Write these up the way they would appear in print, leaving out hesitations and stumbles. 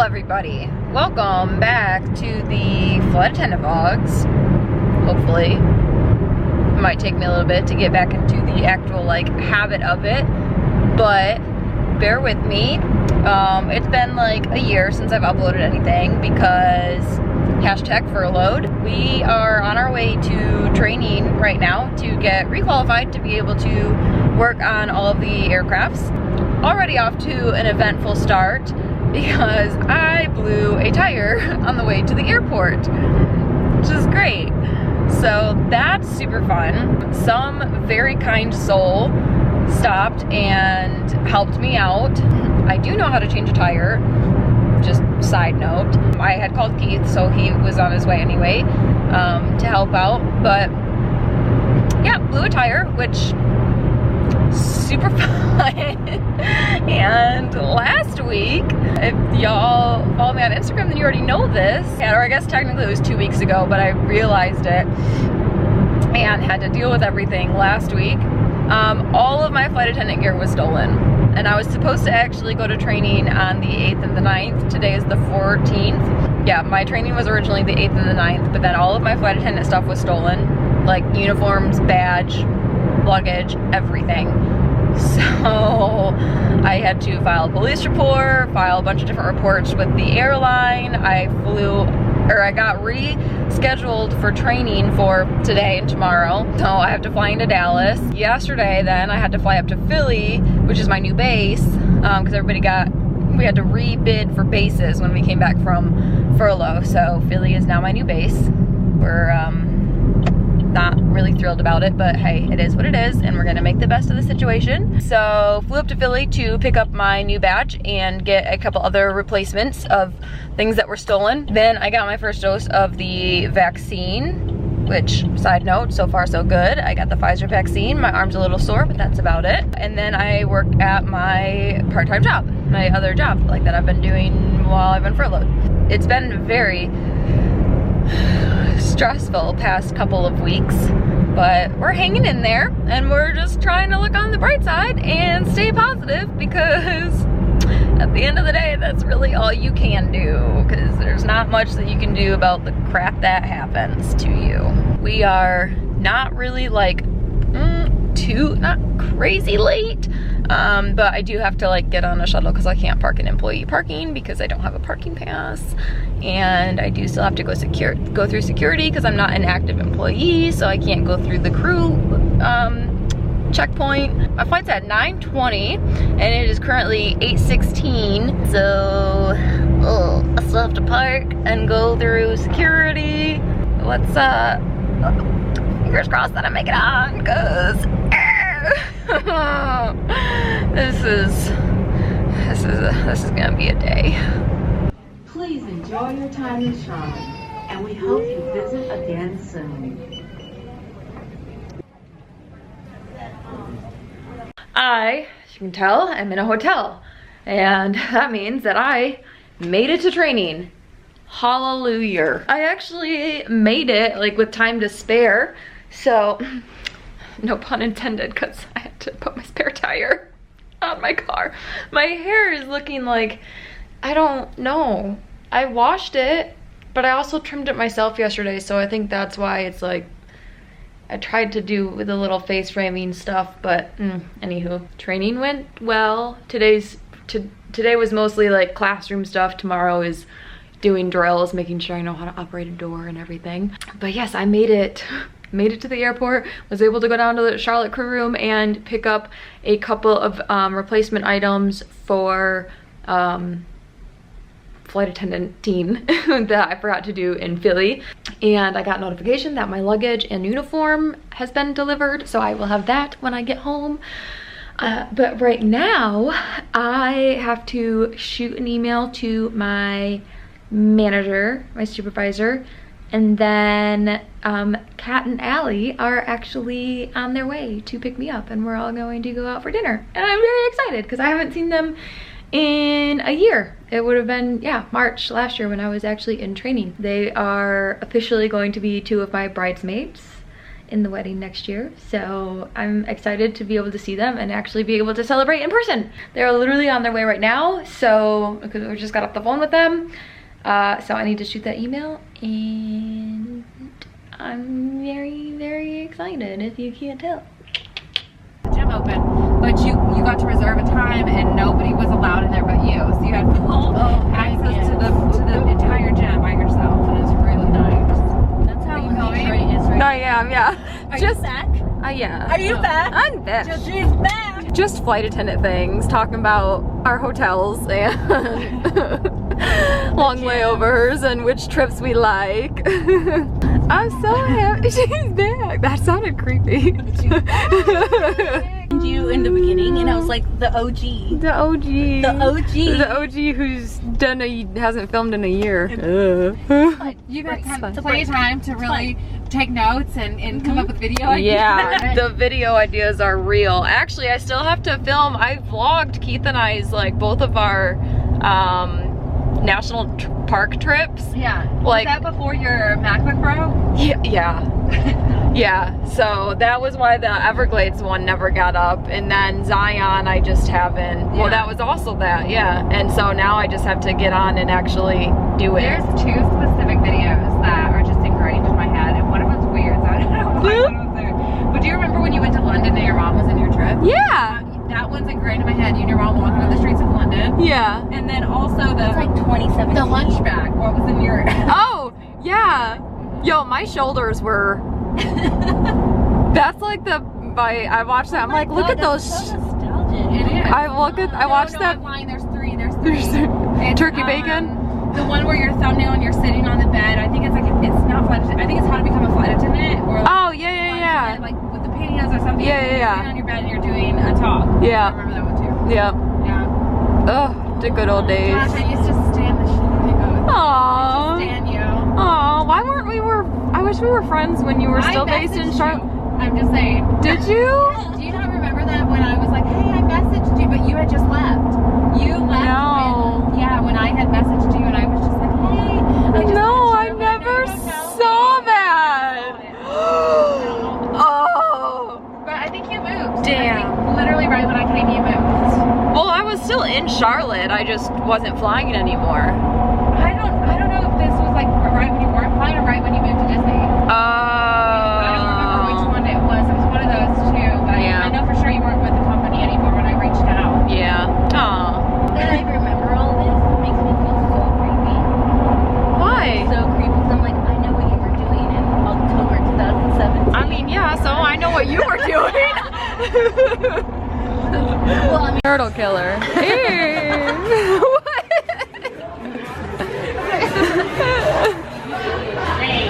everybody, welcome back to the flight attendant vlogs. Hopefully it might take me a little bit to get back into the actual habit of it, but bear with me. It's been like a year since I've uploaded anything because hashtag furloughed. We are on our way to training right now to get requalified to be able to work on all of the aircrafts. Already off to an eventful start because I blew a tire on the way to the airport, which is great. So that's super fun. Some very kind soul stopped and helped me out. I do know how to change a tire, just side note. I had called Keith, so he was on his way anyway to help out. But yeah, blew a tire, which super fun. And last week, if y'all follow me on Instagram, then you already know this. Yeah, or I guess technically it was 2 weeks ago, but I realized it and had to deal with everything last week. All of my flight attendant gear was stolen. And I was supposed to actually go to training on the 8th and the 9th. Today is the 14th. Yeah, my training was originally the 8th and the 9th, but then all of my flight attendant stuff was stolen. Like uniforms, badge, luggage, everything. So I had to file a police report, file a bunch of different reports with the airline. I got rescheduled for training for today and tomorrow. So I have to fly into Dallas. Yesterday then I had to fly up to Philly, which is my new base, because we had to rebid for bases when we came back from furlough. So Philly is now my new base. We're not really thrilled about it, but hey, it is what it is, and we're gonna make the best of the situation. So flew up to Philly to pick up my new badge and get a couple other replacements of things that were stolen. Then I got my first dose of the vaccine, which, side note, so far so good. I got the Pfizer vaccine. My arm's a little sore, but that's about it. And then I worked at my part-time job, my other job, like that I've been doing while I've been furloughed. It's been very stressful past couple of weeks, but we're hanging in there and we're just trying to look on the bright side and stay positive, because at the end of the day, that's really all you can do, because there's not much that you can do about the crap that happens to you. We are not really not crazy late, but I do have to get on a shuttle because I can't park in employee parking because I don't have a parking pass, and I do still have to go through security because I'm not an active employee, so I can't go through the crew checkpoint. My flight's at 9:20 and it is currently 8:16, so I still have to park and go through security. Let's fingers crossed that I make it on, because this is gonna be a day. Please enjoy your time in Charlotte, and we hope you visit again soon. As you can tell, I'm in a hotel, and that means that I made it to training. Hallelujah. I actually made it with time to spare, so no pun intended, because I had to put my spare tire on my car. My hair is looking I don't know. I washed it, but I also trimmed it myself yesterday, so I think that's why it's I tried to do with a little face framing stuff, but anywho, training went well. Today was mostly classroom stuff. Tomorrow is doing drills, making sure I know how to operate a door and everything. But yes, I made it to the airport, was able to go down to the Charlotte crew room and pick up a couple of replacement items for flight attendant team that I forgot to do in Philly. And I got notification that my luggage and uniform has been delivered, so I will have that when I get home. But right now, I have to shoot an email to my manager, my supervisor, and then Kat and Allie are actually on their way to pick me up, and we're all going to go out for dinner. And I'm very excited because I haven't seen them in a year. It would have been, yeah, March last year when I was actually in training. They are officially going to be two of my bridesmaids, in the wedding next year. So I'm excited to be able to see them and actually be able to celebrate in person. They're literally on their way right now. So, because we just got off the phone with them. So I need to shoot that email, and I'm very, very excited if you can't tell. Gym open, but you got to reserve a time and nobody was allowed in there but you. So you had full access to the entire gym by yourself, and it was really nice. That's how Detroit is right now. I am, yeah. Are you back? Yeah. Are you back? I'm back. She's back! Just flight attendant things, talking about our hotels and long layovers and which trips we like. I'm so happy she's back. That sounded creepy. You in the beginning, and I was like the OG. The OG. The OG. The OG who's hasn't filmed in a year. You got plenty of time to really take notes and come up with video ideas. Yeah, the video ideas are real. Actually, I still have to film. I vlogged Keith and I's, like, both of our national park trips. Yeah. Like, was that before your MacBook Pro? Yeah. Yeah, so that was why the Everglades one never got up, and then Zion I just haven't. Well, that was also that, yeah. And so now I just have to get on and actually do it. There's two specific videos that are just ingrained in my head, and one of them's weird, so I don't know why one of them's there. But do you remember when you went to London and your mom was in your trip? Yeah. That one's ingrained in my head. You and your mom walking on the streets of London. Yeah. And then also the... It's like 2017. The lunch bag. What was in your... Oh, yeah. Yo, my shoulders were... That's like I watched that. I'm like, look at those. So nostalgic. It is. I watched that. I'm lying. There's three. It's, turkey bacon. The one where your thumbnail and you're sitting on the bed. I think it's like it's not flight attendant. I think it's how to become a flight attendant. Or like Oh yeah. Like with the pantyhose or something. Yeah. You're sitting on your bed and you're doing a talk. Yeah. I remember that one too. Yeah. Yeah. Ugh, the good old days. Gosh, I used to stand the shit out of you. Aww. Stand you. Aww, why weren't we? I wish we were friends when you were still based in messaged Charlotte. you. I'm just saying. Did you? Do you not remember that when I was like, hey, I messaged you, but you had just left? You left. No. When I had messaged you and I was just like, hey. I just No, messaged I you. I'm never like, no, saw that. Oh. But I think you moved. Damn. I think literally right when I came, you moved. Well, I was still in Charlotte. I just wasn't flying it anymore. I don't know if this was like right when you weren't flying or right when you moved to Disney. I don't remember which one it was. It was one of those two, but Yeah. I know for sure you weren't with the company anymore when I reached out. Yeah. Aw. That I remember all this makes me feel so creepy. Why? So creepy because I'm like, I know what you were doing in October 2017. I mean, yeah, so I know what you were doing. well, I mean, Turtle killer. Hey.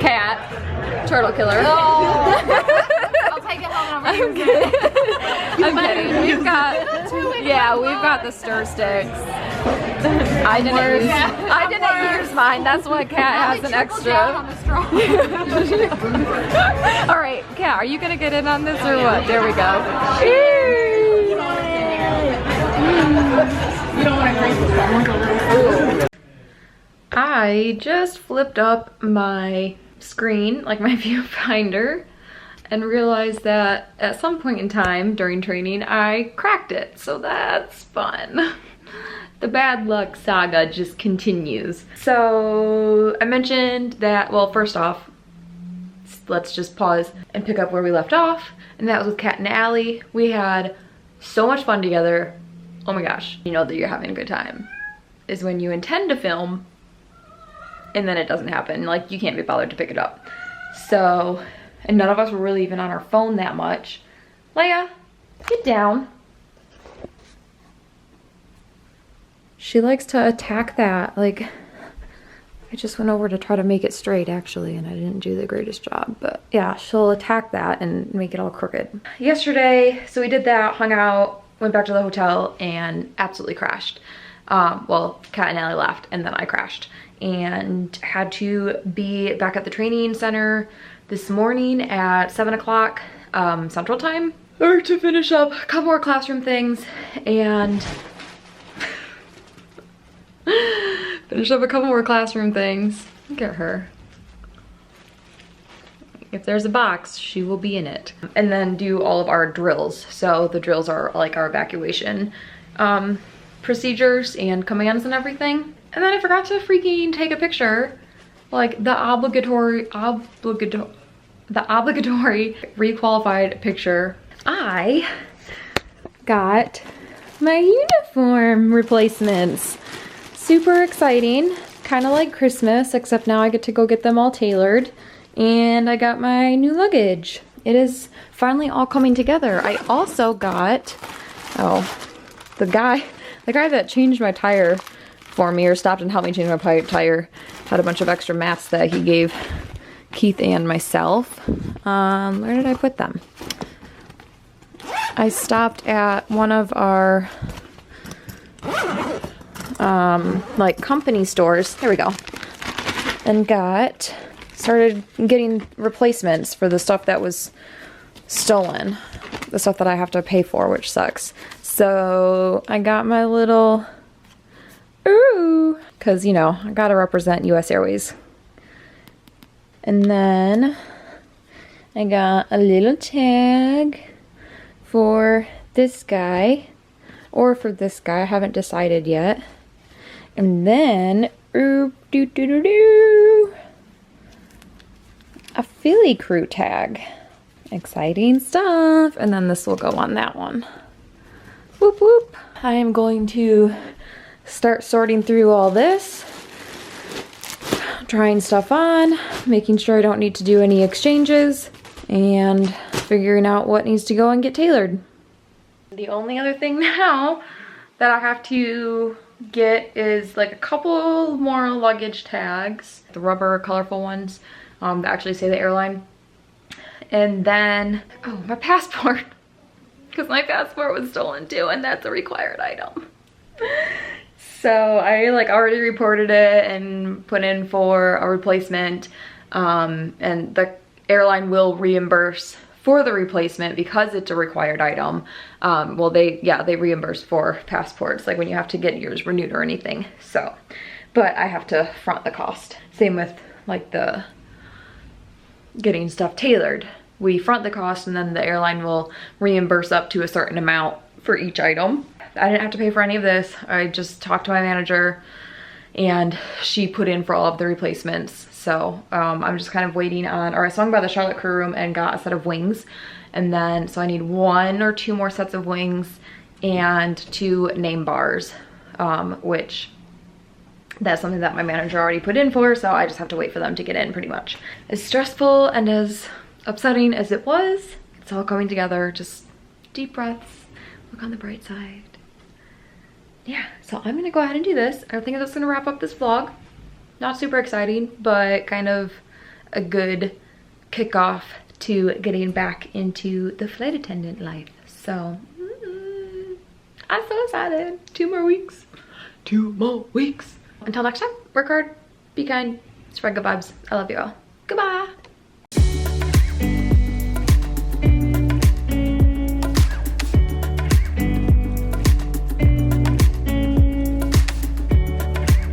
Cat. Turtle killer. I'll take it home. I'm kidding. I'm kidding. We've got the stir sticks. I didn't use mine. That's why Kat has an extra. All right, Kat, are you gonna get in on this or what? There we go. You don't want to drink this. I just flipped up my screen, like my viewfinder, and realized that at some point in time during training I cracked it, so that's fun. The bad luck saga just continues. So I mentioned that, well, first off, let's just pause and pick up where we left off, and that was with Kat and Allie. We had so much fun together. Oh my gosh, you know that you're having a good time is when you intend to film and then it doesn't happen. Like, you can't be bothered to pick it up. So, and none of us were really even on our phone that much. Leia, get down. She likes to attack that. Like, I just went over to try to make it straight actually, and I didn't do the greatest job. But yeah, she'll attack that and make it all crooked. Yesterday, so we did that, hung out, went back to the hotel, and absolutely crashed. Well, Kat and Allie left, and then I crashed. And had to be back at the training center this morning at 7 o'clock Central Time, or to finish up a couple more classroom things and finish up a couple more classroom things. Look at her. If there's a box, she will be in it. And then do all of our drills. So the drills are like our evacuation procedures and commands and everything. And then I forgot to freaking take a picture, like the obligatory requalified picture. I got my uniform replacements. Super exciting, kind of like Christmas, except now I get to go get them all tailored. And I got my new luggage. It is finally all coming together. I also got, the guy that changed my tire for me, or stopped and helped me change my tire, had a bunch of extra mats that he gave Keith and myself. Where did I put them? I stopped at one of our like company stores, there we go, and started getting replacements for the stuff that was stolen, the stuff that I have to pay for, which sucks. So I got my little because, you know, I gotta represent US Airways. And then I got a little tag for this guy, or for this guy, I haven't decided yet. And then a Philly crew tag. Exciting stuff. And then this will go on that one. Whoop whoop. I am going to start sorting through all this, trying stuff on, making sure I don't need to do any exchanges, and figuring out what needs to go and get tailored. The only other thing now that I have to get is like a couple more luggage tags, the rubber colorful ones that actually say the airline, and then my passport, because my passport was stolen too, and that's a required item. So I like already reported it and put in for a replacement, and the airline will reimburse for the replacement because it's a required item. Well, they reimburse for passports, like when you have to get yours renewed or anything. So, but I have to front the cost. Same with like the getting stuff tailored. We front the cost and then the airline will reimburse up to a certain amount for each item. I didn't have to pay for any of this. I just talked to my manager and she put in for all of the replacements. So I'm just kind of waiting on, or I swung by the Charlotte crew room and got a set of wings. And then, so I need 1 or 2 more sets of wings and 2 name bars, which that's something that my manager already put in for. So I just have to wait for them to get in pretty much. As stressful and as upsetting as it was, it's all coming together. Just deep breaths, look on the bright side. Yeah, so I'm gonna go ahead and do this. I think that's gonna wrap up this vlog. Not super exciting, but kind of a good kickoff to getting back into the flight attendant life. So, I'm so excited. 2 more weeks. 2 more weeks. Until next time, work hard, be kind, spread good vibes. I love you all. Goodbye.